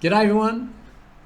G'day everyone,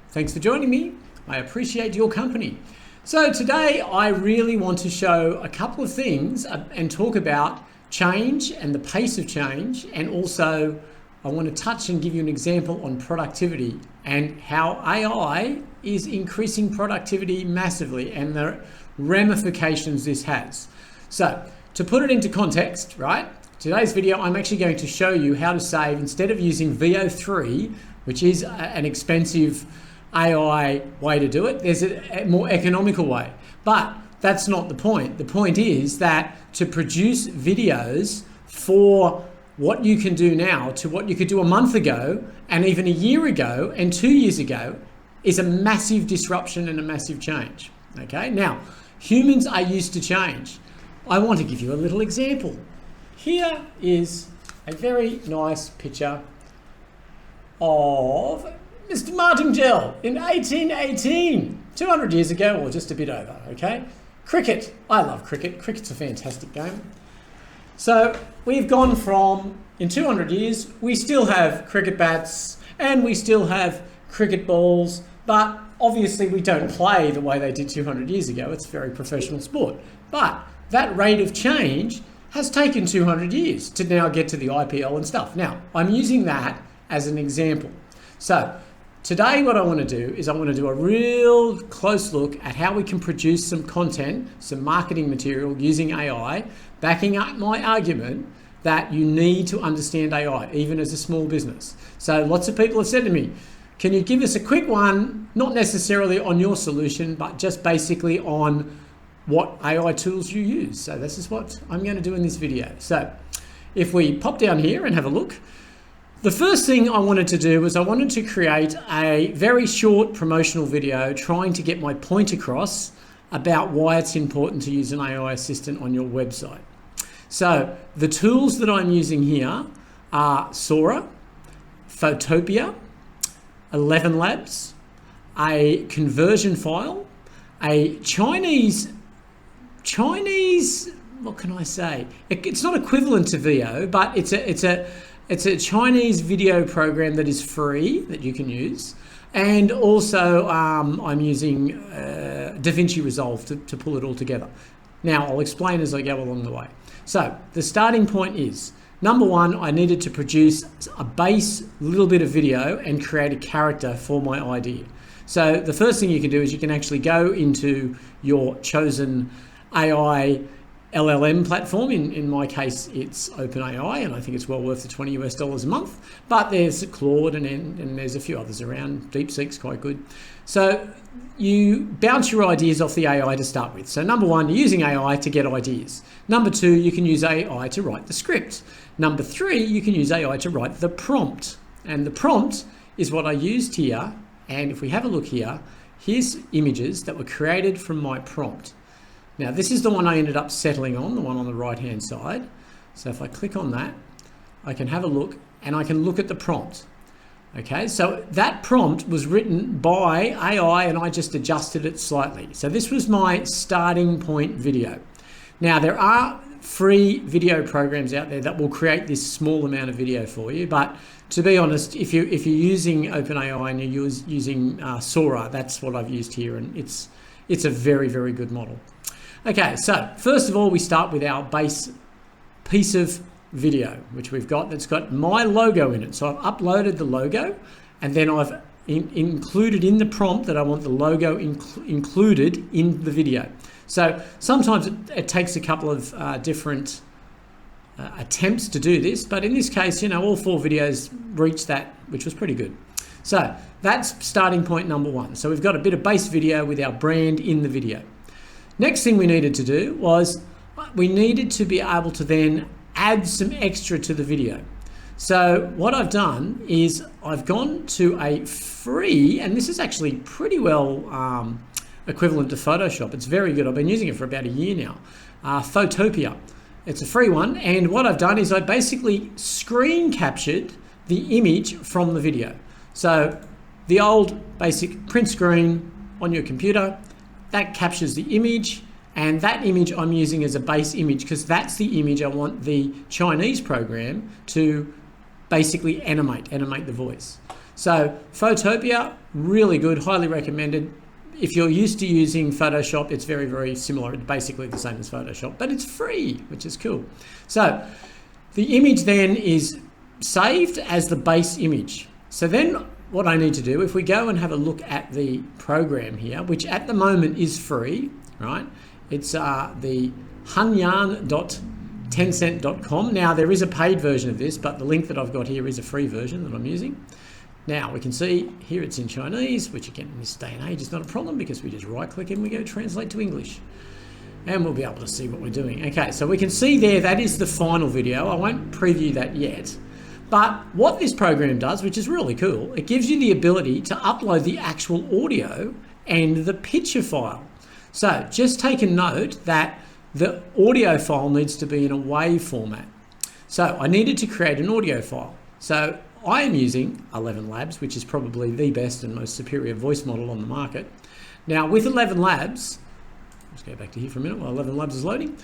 thanks for joining me. I appreciate your company. So today I really want to show a couple of things and talk about change and the pace of change, and also I want to touch and give you an example on productivity and how AI is increasing productivity massively and the ramifications this has. So to put it into context, right? Today's video, I'm actually going to show you how to save, instead of using VO3, which is an expensive AI way to do it, there's a more economical way. But that's not the point. The point is that to produce videos for what you can do now to what you could do a month ago and even a year ago and 2 years ago is a massive disruption and a massive change. Okay, now humans are used to change. I want to give you a little example. Here is a very nice picture of Mr. Martingale in 1818, 200 years ago, or just a bit over, okay? Cricket, I love cricket. Cricket's a fantastic game. So we've gone from, in 200 years, we still have cricket bats and we still have cricket balls, but obviously we don't play the way they did 200 years ago. It's a very professional sport. But that rate of change has taken 200 years to now get to the IPL and stuff. Now, I'm using that as an example. So today what I want to do is I want to do a real close look at how we can produce some content, some marketing material using AI, backing up my argument that you need to understand AI, even as a small business. So lots of people have said to me, can you give us a quick one, not necessarily on your solution, but just basically on what AI tools you use. So this is what I'm going to do in this video. So if we pop down here and have a look, the first thing I wanted to do was I wanted to create a very short promotional video trying to get my point across about why it's important to use an AI assistant on your website. So the tools that I'm using here are Sora, Photopia, 11 Labs, a conversion file, a Chinese, what can I say? It's not equivalent to VO, but it's a Chinese video program that is free that you can use. And also I'm using DaVinci Resolve to pull it all together. Now I'll explain as I go along the way. So the starting point is, number one, I needed to produce a base little bit of video and create a character for my idea. So the first thing you can do is you can actually go into your chosen AI LLM platform. In my case, it's OpenAI, and I think it's well worth the $20 US a month. But there's Claude and there's a few others around. DeepSeek's quite good. So you bounce your ideas off the AI to start with. So number one, you're using AI to get ideas. Number two, you can use AI to write the script. Number three, you can use AI to write the prompt. And the prompt is what I used here. And if we have a look here, here's images that were created from my prompt. Now this is the one I ended up settling on, the one on the right hand side. So if I click on that, I can have a look and I can look at the prompt. Okay, so that prompt was written by AI and I just adjusted it slightly. So this was my starting point video. Now there are free video programs out there that will create this small amount of video for you, but to be honest, if you're using OpenAI and you're using Sora, that's what I've used here, and it's a very, very good model. Okay, so first of all, we start with our base piece of video, which we've got that's got my logo in it. So I've uploaded the logo, and then I've included in the prompt that I want the logo included in the video. So sometimes it takes a couple of different attempts to do this, but in this case, you know, all 4 videos reached that, which was pretty good. So that's starting point number one. So we've got a bit of base video with our brand in the video. Next thing we needed to do was we needed to be able to then add some extra to the video. So what I've done is I've gone to a free, and this is actually pretty well equivalent to Photoshop. It's very good. I've been using it for about a year now. Photopia. It's a free one, and what I've done is I basically screen captured the image from the video. So the old basic print screen on your computer, that captures the image, and that image I'm using as a base image because that's the image I want the Chinese program to basically animate the voice. So Photopia, really good, highly recommended. If you're used to using Photoshop, it's very, very similar. It's basically the same as Photoshop, but it's free, which is cool. So the image then is saved as the base image. So then what I need to do, if we go and have a look at the program here, which at the moment is free, right? It's the hanyan.tencent.com. Now there is a paid version of this, but the link that I've got here is a free version that I'm using. Now we can see here it's in Chinese, which again in this day and age is not a problem because we just right click and we go translate to English. And we'll be able to see what we're doing. Okay, so we can see there that is the final video. I won't preview that yet. But what this program does, which is really cool, it gives you the ability to upload the actual audio and the picture file. So just take a note that the audio file needs to be in a WAV format. So I needed to create an audio file. So I am using 11 Labs, which is probably the best and most superior voice model on the market. Now with 11 Labs, let's go back to here for a minute while 11 Labs is loading.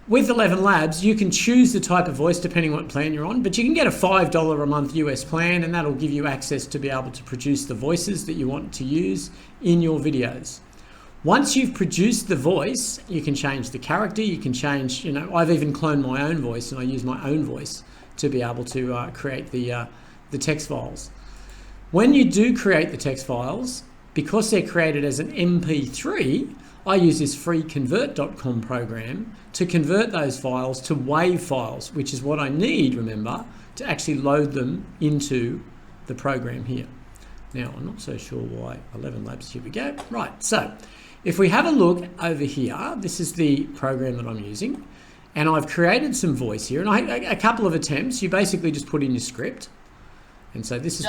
With 11 Labs, you can choose the type of voice depending on what plan you're on, but you can get a $5 a month US plan, and that'll give you access to be able to produce the voices that you want to use in your videos. Once you've produced the voice, you can change the character, you can change, I've even cloned my own voice and I use my own voice to be able to create the text files. When you do create the text files, because they're created as an MP3, I use this free convert.com program to convert those files to WAV files, which is what I need, remember, to actually load them into the program here. Now, I'm not so sure why 11 Labs, here we go. Right, so if we have a look over here, this is the program that I'm using, and I've created some voice here, and a couple of attempts. You basically just put in your script. And so this is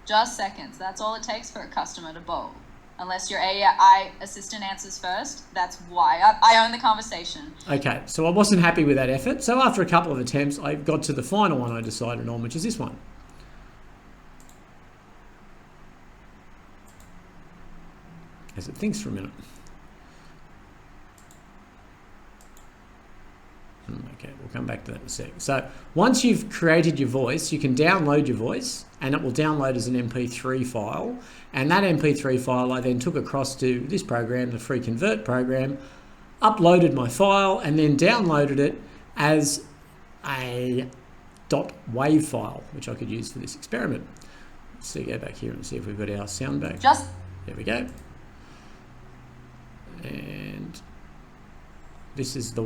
Just seconds. That's all it takes for a customer to bowl. Unless your AI assistant answers first, that's why. I own the conversation. Okay, so I wasn't happy with that effort. So after a couple of attempts, I got to the final one I decided on, which is this one. As it thinks for a minute. Okay, we'll come back to that in a sec. So once you've created your voice, you can download your voice and it will download as an MP3 file. And that MP3 file I then took across to this program, the free convert program, uploaded my file and then downloaded it as a .wav file, which I could use for this experiment. So go back here and see if we've got our sound back. There we go. And this is the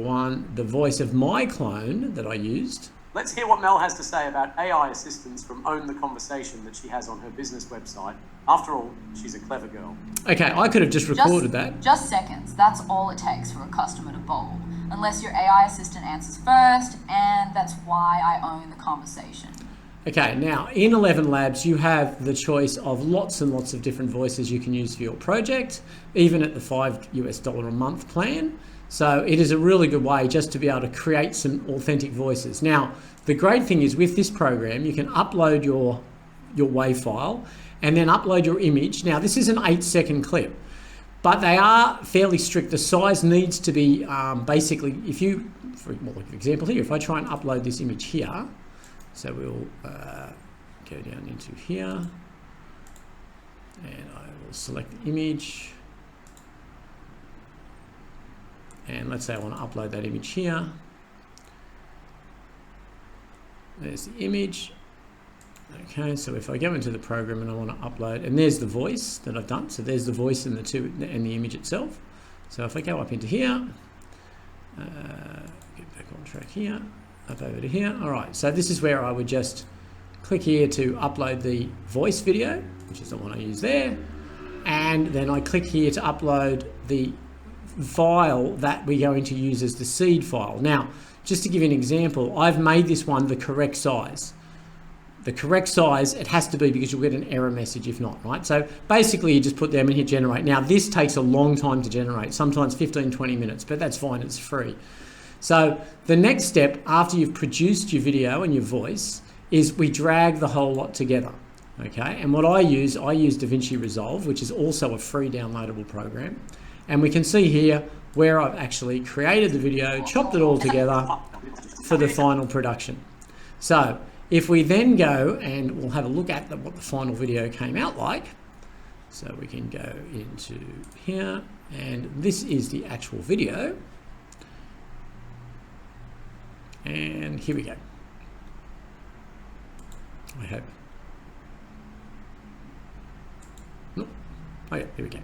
voice of my clone that I used. Let's hear what Mel has to say about AI assistants from Own the Conversation that she has on her business website. After all, she's a clever girl. Okay, I could have just recorded that. Just seconds. That's all it takes for a customer to bowl. Unless your AI assistant answers first, and that's why I own the conversation. Okay, now in 11 Labs, you have the choice of lots and lots of different voices you can use for your project, even at the $5 a month plan. So it is a really good way just to be able to create some authentic voices. Now, the great thing is with this program, you can upload your WAV file and then upload your image. Now, this is an 8-second clip, but they are fairly strict. The size needs to be basically, if you, for example here, if I try and upload this image here, so we'll go down into here and I will select the image. And let's say I want to upload that image here. There's the image. Okay, so if I go into the program and I want to upload, and there's the voice that I've done. So there's the voice and the image itself. So if I go up into here, get back on track here, up over to here. All right, so this is where I would just click here to upload the voice video, which is the one I use there. And then I click here to upload the file that we're going to use as the seed file. Now, just to give you an example, I've made this one the correct size. The correct size, it has to be, because you'll get an error message if not, right? So basically you just put them and hit generate. Now this takes a long time to generate, sometimes 15-20 minutes, but that's fine, it's free. So the next step after you've produced your video and your voice is we drag the whole lot together. Okay, and what I use DaVinci Resolve, which is also a free downloadable program. And we can see here where I've actually created the video, chopped it all together for the final production. So If we then go and we'll have a look at what the final video came out like. So we can go into here, and this is the actual video. And here we go. I hope. Nope. Oh yeah, here we go.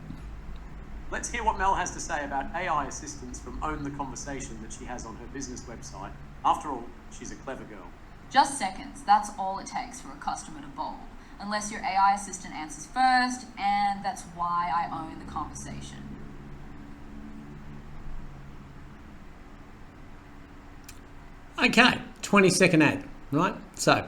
Let's hear what Mel has to say about AI assistants from Own the Conversation that she has on her business website. After all, she's a clever girl. Just seconds, that's all it takes for a customer to bowl. Unless your AI assistant answers first, and that's why I own the conversation. Okay, 20-second ad, right? So,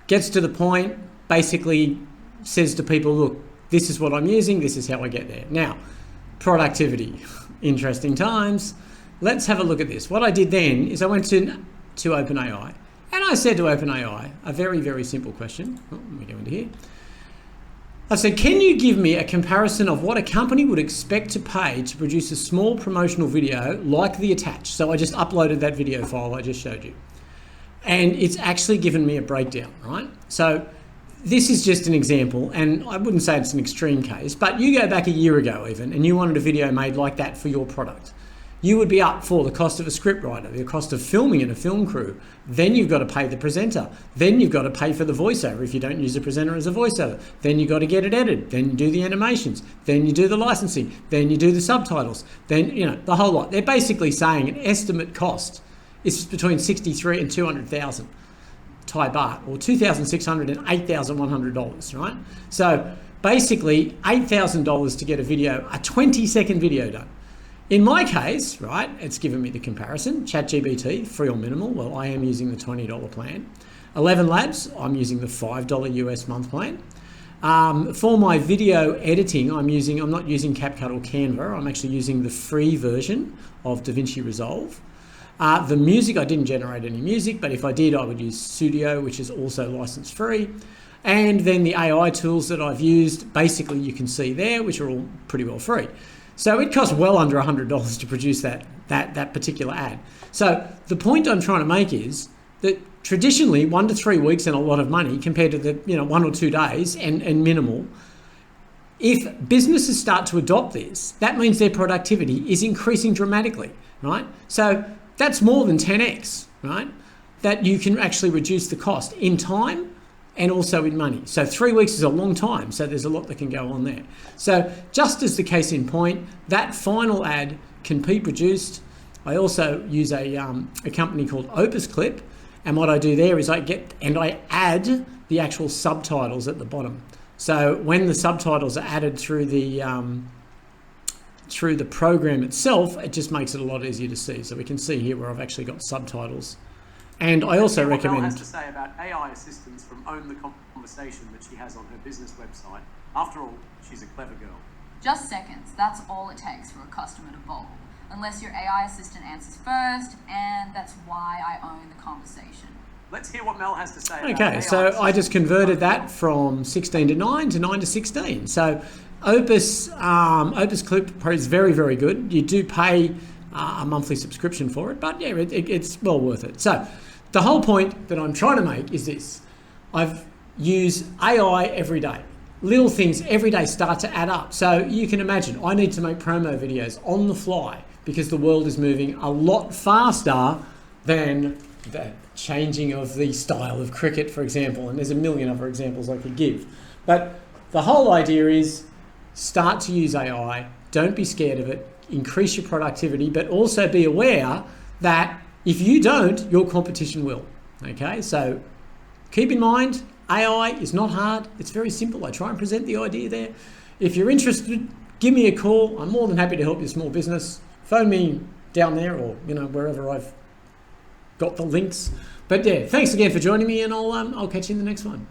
gets to the point, basically says to people, look, this is what I'm using, this is how I get there. Now, productivity, interesting times. Let's have a look at this. What I did then is I went to OpenAI, and I said to OpenAI a very, very simple question. Oh, let me go into here. I said, can you give me a comparison of what a company would expect to pay to produce a small promotional video like the attached? So I just uploaded that video file I just showed you. And it's actually given me a breakdown, right? So this is just an example, and I wouldn't say it's an extreme case, but you go back a year ago even, and you wanted a video made like that for your product. You would be up for the cost of a scriptwriter, the cost of filming and a film crew. Then you've got to pay the presenter. Then you've got to pay for the voiceover if you don't use a presenter as a voiceover. Then you've got to get it edited. Then you do the animations. Then you do the licensing. Then you do the subtitles. Then, the whole lot. They're basically saying an estimate cost is between 63 and 200,000 Thai baht, or $2,600 and $8,100, right? So basically $8,000 to get a video, a 20-second video done. In my case, right, it's given me the comparison. ChatGPT, free or minimal. Well, I am using the $20 plan. 11 Labs, I'm using the $5 US month plan. For my video editing, I'm not using CapCut or Canva. I'm actually using the free version of DaVinci Resolve. The music, I didn't generate any music, but if I did, I would use Studio, which is also license free. And then the AI tools that I've used, basically you can see there, which are all pretty well free. So it costs well under $100 to produce that particular ad. So the point I'm trying to make is that traditionally 1 to 3 weeks and a lot of money compared to the 1 or 2 days and minimal. If businesses start to adopt this, that means their productivity is increasing dramatically, right? So that's more than 10x, right? That you can actually reduce the cost in time and also in money. So 3 weeks is a long time, so there's a lot that can go on there. So just as the case in point, that final ad can be produced. I also use a company called Opus Clip, and what I do there is I add the actual subtitles at the bottom. So when the subtitles are added through the program itself, it just makes it a lot easier to see. So we can see here where I've actually got subtitles. And I also recommend... What Mel has to say about AI assistants from Own the Conversation that she has on her business website. After all, she's a clever girl. Just seconds, that's all it takes for a customer to bowl. Unless your AI assistant answers first, and that's why I own the conversation. Let's hear what Mel has to say about Okay, so I just converted that from 16 to 9 to 9 to 16. So Opus Clip is very, very good. You do pay a monthly subscription for it, but yeah, it's well worth it. So the whole point that I'm trying to make is this. I've used AI every day. Little things every day start to add up. So you can imagine I need to make promo videos on the fly because the world is moving a lot faster than the changing of the style of cricket, for example, and there's a million other examples I could give. But the whole idea is start to use AI, don't be scared of it, increase your productivity, but also be aware that if you don't, your competition will. Okay, so keep in mind, AI is not hard, it's very simple. I try and present the idea there. If you're interested, give me a call. I'm more than happy to help your small business. Phone me down there or wherever I've got the links. But yeah, thanks again for joining me, and I'll catch you in the next one.